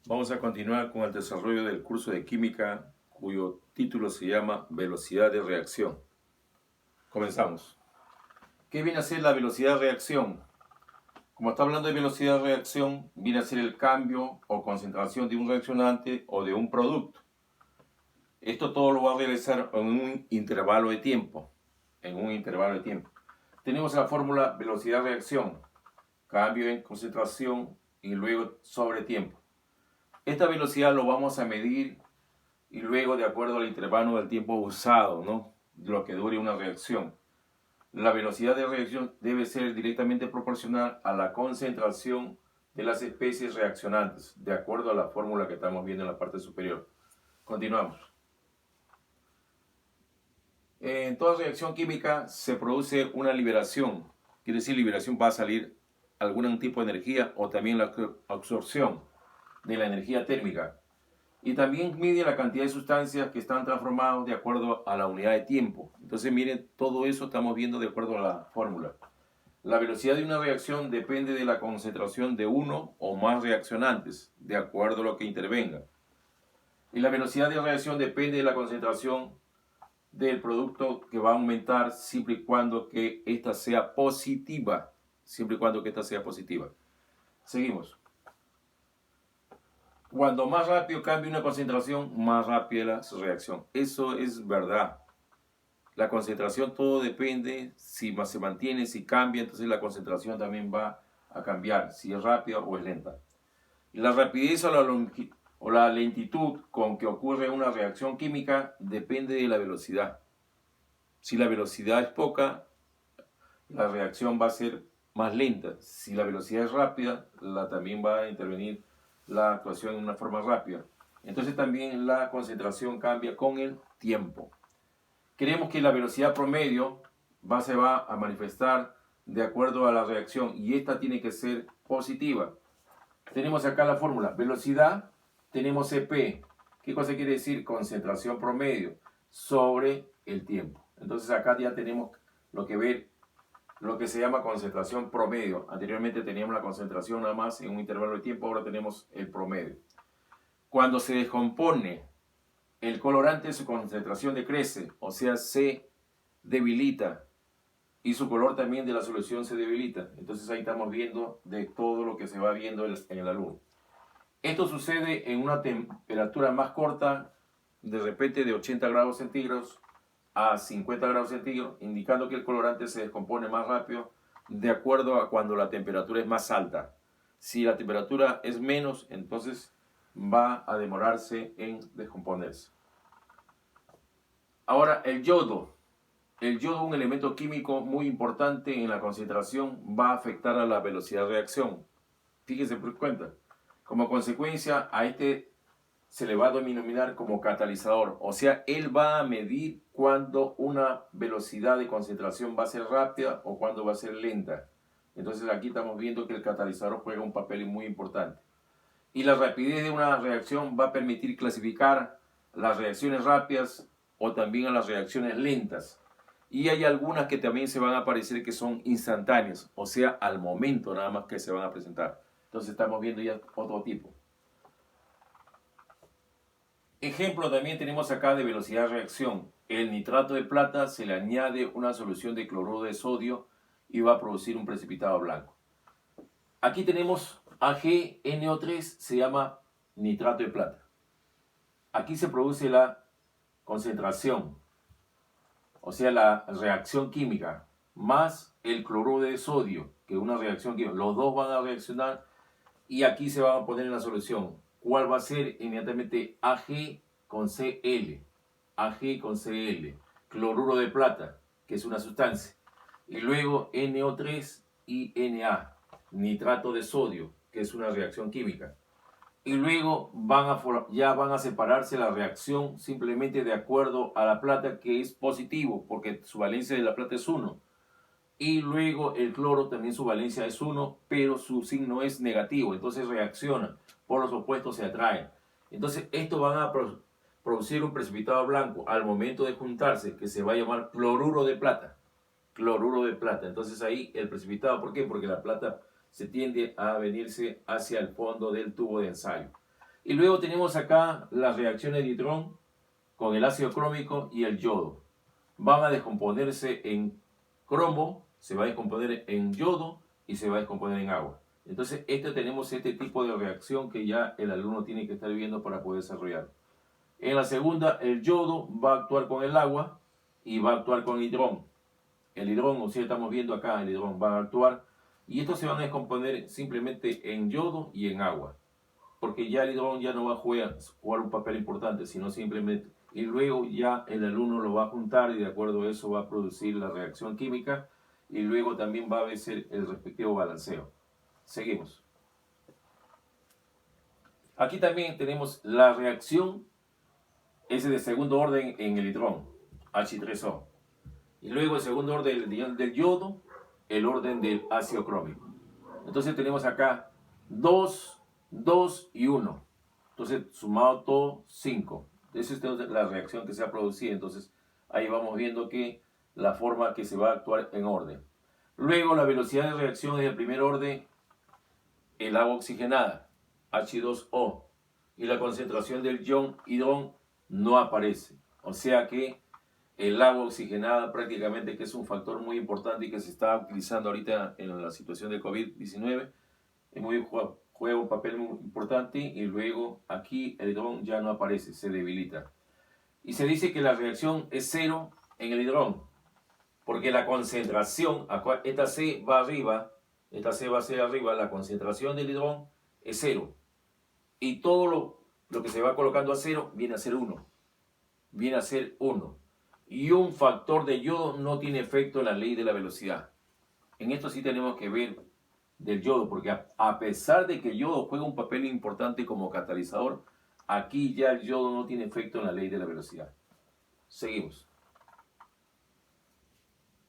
Vamos a continuar con el desarrollo del curso de química cuyo título se llama Velocidad de reacción. Comenzamos. ¿Qué viene a ser la velocidad de reacción? Como está hablando de velocidad de reacción, viene a ser el cambio o concentración de un reaccionante o de un producto. Esto todo lo va a realizar en un intervalo de tiempo. Tenemos la fórmula velocidad de reacción, cambio en concentración y luego sobre tiempo. Esta velocidad lo vamos a medir y luego de acuerdo al intervalo del tiempo usado, ¿no? Lo que dure una reacción. La velocidad de reacción debe ser directamente proporcional a la concentración de las especies reaccionantes, de acuerdo a la fórmula que estamos viendo en la parte superior. Continuamos. En toda reacción química se produce una liberación, quiere decir liberación va a salir algún tipo de energía o también la absorción de la energía térmica. Y también mide la cantidad de sustancias que están transformadas de acuerdo a la unidad de tiempo. Entonces miren, todo eso estamos viendo de acuerdo a la fórmula. La velocidad de una reacción depende de la concentración de uno o más reaccionantes, de acuerdo a lo que intervenga. Y la velocidad de reacción depende de la concentración del producto que va a aumentar siempre y cuando que ésta sea positiva. Siempre y cuando que ésta sea positiva. Seguimos. Cuando más rápido cambie una concentración, más rápida la reacción. Eso es verdad. La concentración todo depende, si se mantiene, si cambia, entonces la concentración también va a cambiar, si es rápida o es lenta. La rapidez o la lentitud con que ocurre una reacción química depende de la velocidad. Si la velocidad es poca, la reacción va a ser más lenta. Si la velocidad es rápida, también va a intervenir la actuación de una forma rápida. Entonces también la concentración cambia con el tiempo. Creemos que la velocidad promedio se va a manifestar de acuerdo a la reacción y esta tiene que ser positiva. Tenemos acá la fórmula, velocidad, tenemos Cp. ¿Qué cosa quiere decir? Concentración promedio sobre el tiempo. Entonces acá ya tenemos lo que se llama concentración promedio. Anteriormente teníamos la concentración nada más en un intervalo de tiempo, ahora tenemos el promedio. Cuando se descompone el colorante, su concentración decrece, o sea, se debilita y su color también de la solución se debilita. Entonces ahí estamos viendo de todo lo que se va viendo en la luz. Esto sucede en una temperatura más corta, de repente de 80 grados centígrados a 50 grados centígrados, indicando que el colorante se descompone más rápido de acuerdo a cuando la temperatura es más alta. Si la temperatura es menos, entonces va a demorarse en descomponerse. Ahora, el yodo. El yodo, un elemento químico muy importante en la concentración, va a afectar a la velocidad de reacción. Fíjense por cuenta. Como consecuencia, a este se le va a denominar como catalizador. O sea, él va a medir cuándo una velocidad de concentración va a ser rápida o cuándo va a ser lenta. Entonces aquí estamos viendo que el catalizador juega un papel muy importante. Y la rapidez de una reacción va a permitir clasificar las reacciones rápidas o también a las reacciones lentas. Y hay algunas que también se van a aparecer que son instantáneas, o sea, al momento nada más que se van a presentar. Entonces estamos viendo ya otro tipo. Ejemplo también tenemos acá de velocidad de reacción. El nitrato de plata se le añade una solución de cloruro de sodio y va a producir un precipitado blanco. Aquí tenemos AgNO3, se llama nitrato de plata. Aquí se produce la concentración, o sea, la reacción química, más el cloruro de sodio, que es una reacción química. Los dos van a reaccionar y aquí se va a poner en la solución. ¿Cuál va a ser? Inmediatamente Ag con Cl. Ag con Cl. Cloruro de plata, que es una sustancia. Y luego NO3 y Na. Nitrato de sodio, que es una reacción química. Y luego ya van a separarse la reacción simplemente de acuerdo a la plata, que es positivo, porque su valencia de la plata es 1. Y luego el cloro también su valencia es 1, pero su signo es negativo, entonces reacciona, por los opuestos se atraen. Entonces esto van a producir un precipitado blanco al momento de juntarse, que se va a llamar cloruro de plata. Cloruro de plata. Entonces ahí el precipitado, ¿por qué? Porque la plata se tiende a venirse hacia el fondo del tubo de ensayo. Y luego tenemos acá las reacciones de hidrón con el ácido crómico y el yodo. Van a descomponerse en cromo, se va a descomponer en yodo y se va a descomponer en agua. Entonces, tenemos este tipo de reacción que ya el alumno tiene que estar viendo para poder desarrollar. En la segunda, el yodo va a actuar con el agua y va a actuar con el hidrón. El hidrón, o sea, estamos viendo acá, el hidrón va a actuar y estos se van a descomponer simplemente en yodo y en agua. Porque ya el hidrón ya no va a jugar un papel importante, sino simplemente, y luego ya el alumno lo va a juntar y de acuerdo a eso va a producir la reacción química y luego también va a hacer el respectivo balanceo. Seguimos. Aquí también tenemos la reacción, ese de segundo orden en el hidrón, H3O. Y luego el segundo orden del yodo, el orden del ácido crómico. Entonces tenemos acá 2, 2 y 1. Entonces sumado todo 5. Esa es la reacción que se ha producido. Entonces ahí vamos viendo que la forma que se va a actuar en orden. Luego la velocidad de reacción es del primer orden, el agua oxigenada, H2O. Y la concentración del ion hidrón no aparece. O sea que el agua oxigenada prácticamente, que es un factor muy importante y que se está utilizando ahorita en la situación de COVID-19, juega un papel muy importante y luego aquí el hidrón ya no aparece, se debilita. Y se dice que la reacción es cero en el hidrón, porque la concentración, esta C va arriba, esta C va hacia arriba, la concentración del hidrón es cero. Y todo lo que se va colocando a cero viene a ser 1. Viene a ser 1. Y un factor de yodo no tiene efecto en la ley de la velocidad. En esto sí tenemos que ver del yodo, porque a pesar de que el yodo juega un papel importante como catalizador, aquí ya el yodo no tiene efecto en la ley de la velocidad. Seguimos.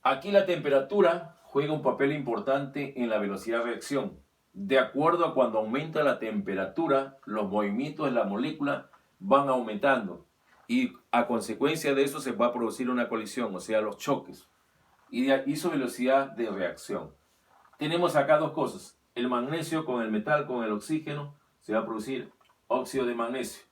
Aquí la temperatura juega un papel importante en la velocidad de reacción. De acuerdo a cuando aumenta la temperatura, los movimientos de la molécula van aumentando. Y a consecuencia de eso se va a producir una colisión, o sea, los choques. Y de ahí su velocidad de reacción. Tenemos acá dos cosas. El magnesio con el metal, con el oxígeno, se va a producir óxido de magnesio.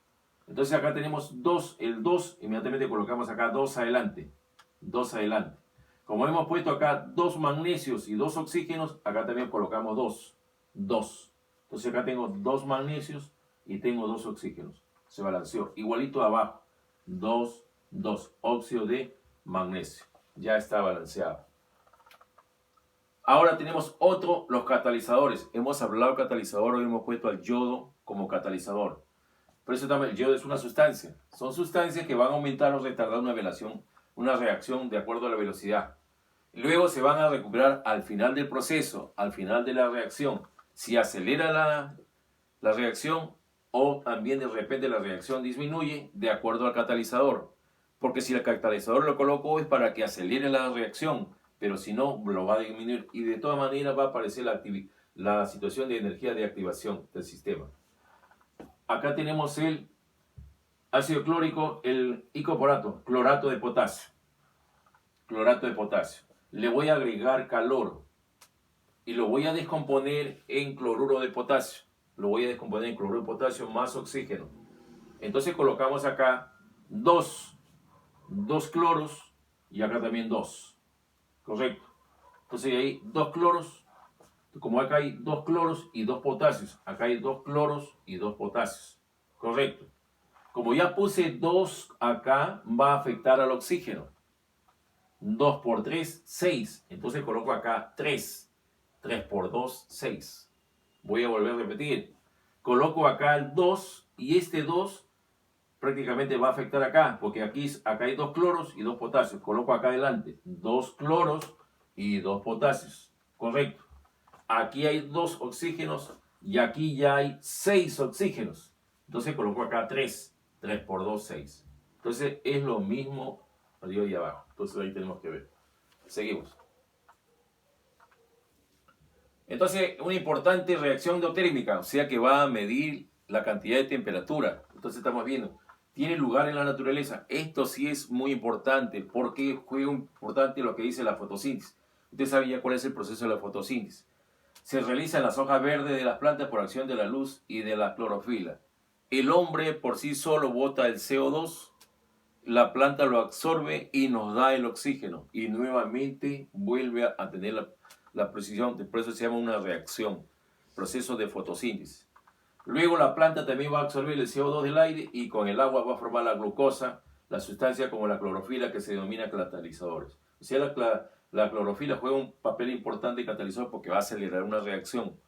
Entonces acá tenemos 2, el 2, inmediatamente colocamos acá 2 adelante. 2 adelante. Como hemos puesto acá 2 magnesios y 2 oxígenos, acá también colocamos 2. 2. Entonces acá tengo 2 magnesios y tengo 2 oxígenos. Se balanceó. Igualito abajo. 2, 2. Óxido de magnesio. Ya está balanceado. Ahora tenemos los catalizadores. Hemos hablado de catalizador, hoy hemos puesto al yodo como catalizador. Pero eso también, el yodo es una sustancia. Son sustancias que van a aumentar o retardar una reacción de acuerdo a la velocidad. Luego se van a recuperar al final del proceso, al final de la reacción. Si acelera la reacción o también de repente la reacción disminuye de acuerdo al catalizador. Porque si el catalizador lo coloco es para que acelere la reacción, pero si no, lo va a disminuir y de todas maneras va a aparecer la situación de energía de activación del sistema. Acá tenemos el ácido clórico, el icoporato, clorato de potasio. Clorato de potasio. Le voy a agregar calor y lo voy a descomponer en cloruro de potasio. Lo voy a descomponer en cloruro de potasio más oxígeno. Entonces colocamos acá dos cloros y acá también 2. Correcto. Entonces hay 2 cloros. Como acá hay 2 cloros y 2 potasios. Acá hay 2 cloros y 2 potasios. Correcto. Como ya puse 2 acá, va a afectar al oxígeno. 2 por 3, 6. Entonces coloco acá 3. 3 por 2, 6. Voy a volver a repetir. Coloco acá el 2 y este 2 prácticamente va a afectar acá, porque acá hay 2 cloros y 2 potasios. Coloco acá adelante 2 cloros y 2 potasios. Correcto. Aquí hay 2 oxígenos y aquí ya hay 6 oxígenos. Entonces coloco acá 3. 3 por 2, 6. Entonces es lo mismo arriba y abajo. Entonces ahí tenemos que ver. Seguimos. Entonces una importante reacción endotérmica, o sea que va a medir la cantidad de temperatura. Entonces estamos viendo. Tiene lugar en la naturaleza. Esto sí es muy importante porque juega importante lo que dice la fotosíntesis. Usted sabe ya cuál es el proceso de la fotosíntesis. Se realiza en las hojas verdes de las plantas por acción de la luz y de la clorofila. El hombre por sí solo bota el CO2, la planta lo absorbe y nos da el oxígeno. Y nuevamente vuelve a tener la precisión, por eso se llama una reacción, proceso de fotosíntesis. Luego la planta también va a absorber el CO2 del aire y con el agua va a formar la glucosa, la sustancia como la clorofila que se denomina catalizadores. O sea, la clorofila juega un papel importante catalizador porque va a acelerar una reacción.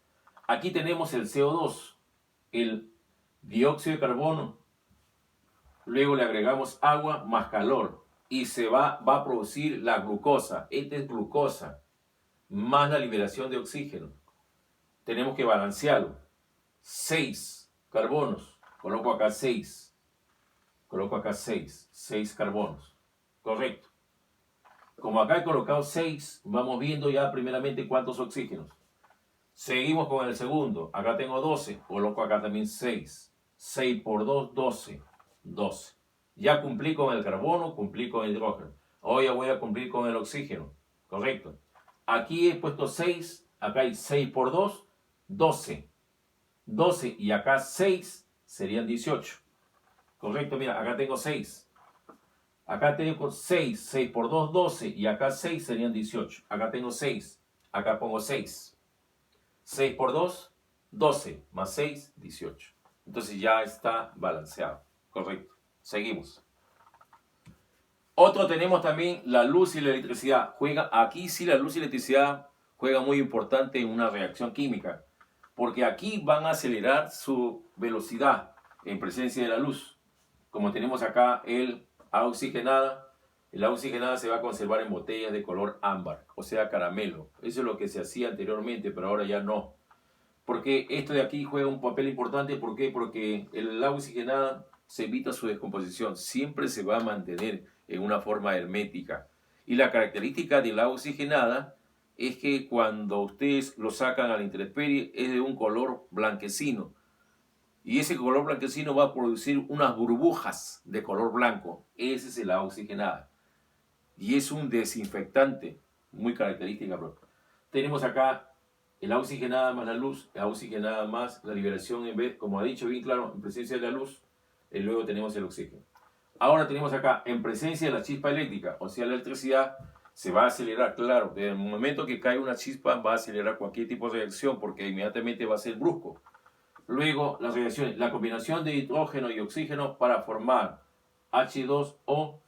Aquí tenemos el CO2, el dióxido de carbono, luego le agregamos agua más calor y se va a producir la glucosa. Esta es glucosa, más la liberación de oxígeno. Tenemos que balancearlo. 6 carbonos, coloco acá 6, coloco acá 6 carbonos, correcto. Como acá he colocado 6, vamos viendo ya primeramente cuántos oxígenos. Seguimos con el segundo, acá tengo 12, coloco acá también 6, 6 por 2, 12, 12. Ya cumplí con el carbono, cumplí con el hidrógeno. Ahora ya voy a cumplir con el oxígeno, correcto. Aquí he puesto 6, acá hay 6 por 2, 12. 12 y acá 6 serían 18. Correcto, mira, acá tengo 6. Acá tengo 6, 6 por 2, 12 y acá 6 serían 18. Acá tengo 6, acá pongo 6. 6 por 2, 12 más 6, 18. Entonces ya está balanceado. Correcto. Seguimos. Otro tenemos también la luz y la electricidad. Aquí sí la luz y la electricidad juegan muy importante en una reacción química. Porque aquí van a acelerar su velocidad en presencia de la luz. Como tenemos acá el agua oxigenada se va a conservar en botellas de color ámbar, o sea caramelo. Eso es lo que se hacía anteriormente, pero ahora ya no. Porque esto de aquí juega un papel importante, ¿por qué? Porque el agua oxigenada se evita su descomposición, siempre se va a mantener en una forma hermética. Y la característica del agua oxigenada es que cuando ustedes lo sacan a la intemperie es de un color blanquecino. Y ese color blanquecino va a producir unas burbujas de color blanco. Ese es el agua oxigenada. Y es un desinfectante muy característica. Tenemos acá el agua oxigenada más la luz, el agua oxigenada más la liberación en vez, como ha dicho bien claro, en presencia de la luz, y luego tenemos el oxígeno. Ahora tenemos acá, en presencia de la chispa eléctrica, o sea, la electricidad, se va a acelerar, claro, desde el momento que cae una chispa va a acelerar cualquier tipo de reacción porque inmediatamente va a ser brusco. Luego, las reacciones, la combinación de hidrógeno y oxígeno para formar H2O,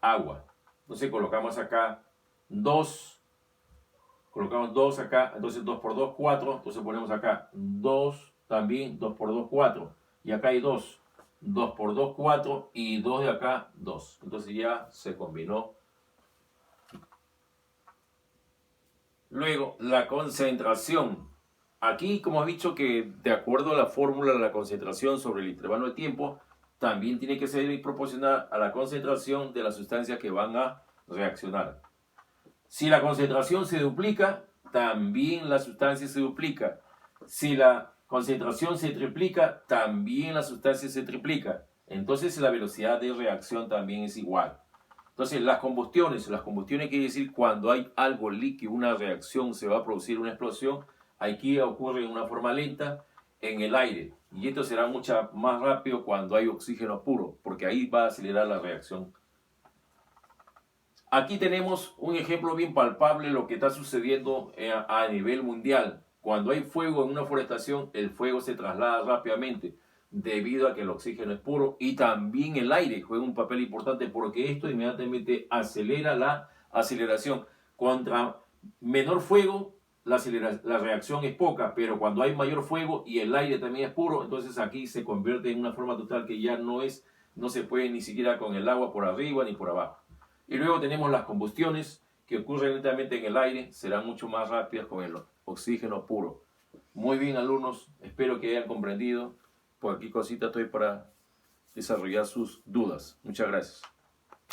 agua. Entonces colocamos acá 2, colocamos 2 acá, entonces 2 por 2, 4, entonces ponemos acá 2, también 2 por 2, 4, y acá hay 2, 2 por 2, 4, y 2 de acá, 2. Entonces ya se combinó. Luego, la concentración. Aquí, como he dicho, que de acuerdo a la fórmula de la concentración sobre el intervalo de tiempo, también tiene que ser proporcional a la concentración de las sustancias que van a reaccionar. Si la concentración se duplica, también la sustancia se duplica. Si la concentración se triplica, también la sustancia se triplica. Entonces la velocidad de reacción también es igual. Entonces las combustiones quiere decir cuando hay algo líquido, una reacción, se va a producir una explosión. Aquí ocurre de una forma lenta en el aire. Y esto será mucho más rápido cuando hay oxígeno puro, porque ahí va a acelerar la reacción. Aquí tenemos un ejemplo bien palpable de lo que está sucediendo a nivel mundial. Cuando hay fuego en una forestación, el fuego se traslada rápidamente debido a que el oxígeno es puro y también el aire juega un papel importante porque esto inmediatamente acelera la aceleración. Contra menor fuego, la reacción es poca, pero cuando hay mayor fuego y el aire también es puro, entonces aquí se convierte en una forma total que ya no se puede ni siquiera con el agua por arriba ni por abajo. Y luego tenemos las combustiones que ocurren lentamente en el aire, serán mucho más rápidas con el oxígeno puro. Muy bien, alumnos, espero que hayan comprendido. Por aquí cosita estoy para desarrollar sus dudas. Muchas gracias.